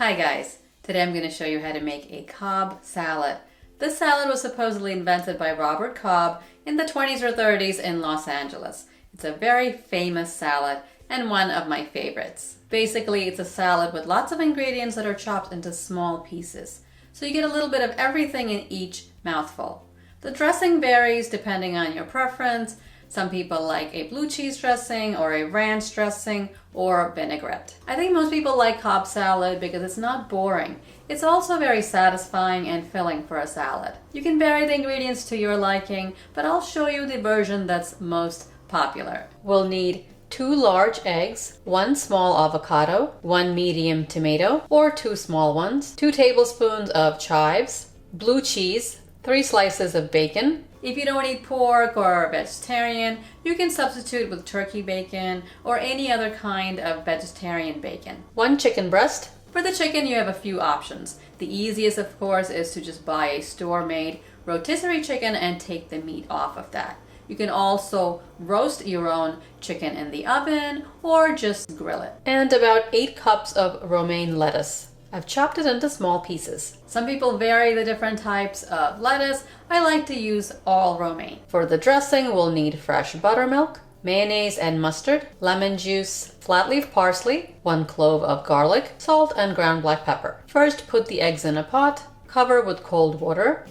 Hi guys, today I'm going to show you how to make a Cobb salad. This salad was supposedly invented by Robert Cobb in the 20s or 30s in Los Angeles. It's a very famous salad and one of my favorites. Basically, it's a salad with lots of ingredients that are chopped into small pieces. So you get a little bit of everything in each mouthful. The dressing varies depending on your preference. Some people like a blue cheese dressing or a ranch dressing or vinaigrette. I think most people like Cobb salad because it's not boring. It's also very satisfying and filling for a salad. You can vary the ingredients to your liking, but I'll show you the version that's most popular. We'll need 2 large eggs, 1 small avocado, 1 medium tomato or 2 small ones, 2 tablespoons of chives, blue cheese, 3 slices of bacon. If you don't eat pork or are vegetarian, you can substitute with turkey bacon or any other kind of vegetarian bacon. 1 chicken breast. For the chicken, you have a few options. The easiest, of course, is to just buy a store-made rotisserie chicken and take the meat off of that. You can also roast your own chicken in the oven or just grill it. And about 8 cups of romaine lettuce. I've chopped it into small pieces. Some people vary the different types of lettuce. I like to use all romaine. For the dressing, we'll need fresh buttermilk, mayonnaise and mustard, lemon juice, flat leaf parsley, 1 clove of garlic, salt and ground black pepper. First, put the eggs in a pot, cover with cold water,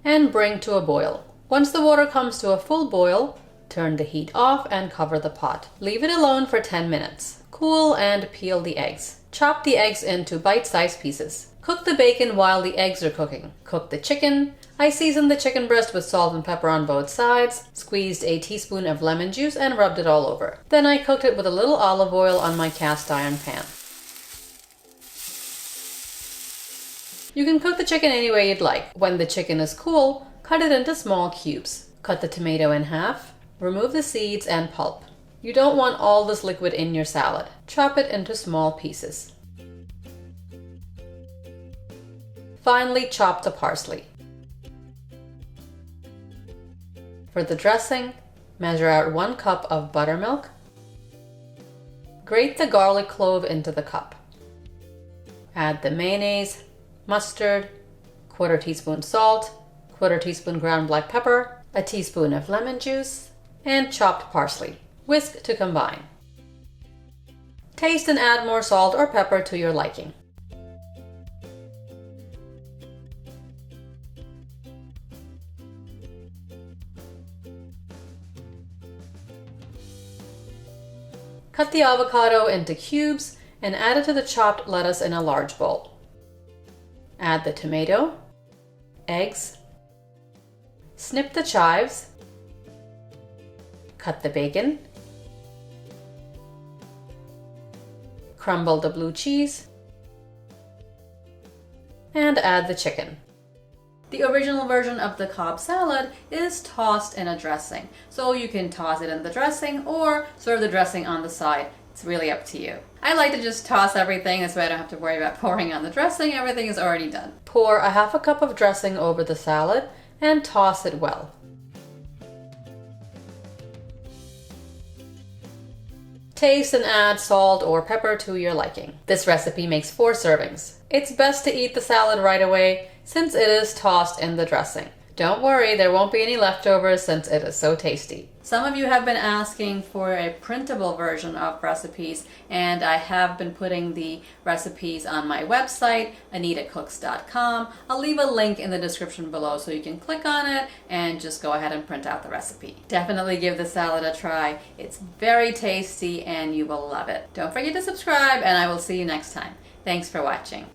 and bring to a boil. Once the water comes to a full boil, turn the heat off and cover the pot. Leave it alone for 10 minutes. Cool and peel the eggs. Chop the eggs into bite-sized pieces. Cook the bacon while the eggs are cooking. Cook the chicken. I seasoned the chicken breast with salt and pepper on both sides, squeezed a teaspoon of lemon juice and rubbed it all over. Then I cooked it with a little olive oil on my cast iron pan. You can cook the chicken any way you'd like. When the chicken is cool, cut it into small cubes. Cut the tomato in half. Remove the seeds and pulp. You don't want all this liquid in your salad. Chop it into small pieces. Finally, chop the parsley. For the dressing, measure out 1 cup of buttermilk. Grate the garlic clove into the cup. Add the mayonnaise, mustard, 1/4 teaspoon salt, 1/4 teaspoon ground black pepper, a teaspoon of lemon juice, and chopped parsley. Whisk to combine. Taste and add more salt or pepper to your liking. Cut the avocado into cubes and add it to the chopped lettuce in a large bowl. Add the tomato, eggs, snip the chives, cut the bacon, crumble the blue cheese, and add the chicken. The original version of the Cobb salad is tossed in a dressing, so you can toss it in the dressing or serve the dressing on the side. It's really up to you. I like to just toss everything, this way I don't have to worry about pouring on the dressing. Everything is already done. Pour a 1/2 cup of dressing over the salad and toss it well. Taste and add salt or pepper to your liking. This recipe makes 4 servings. It's best to eat the salad right away since it is tossed in the dressing. Don't worry, there won't be any leftovers since it is so tasty. Some of you have been asking for a printable version of recipes, and I have been putting the recipes on my website, anitacooks.com. I'll leave a link in the description below so you can click on it and just go ahead and print out the recipe. Definitely give the salad a try. It's very tasty and you will love it. Don't forget to subscribe, and I will see you next time. Thanks for watching.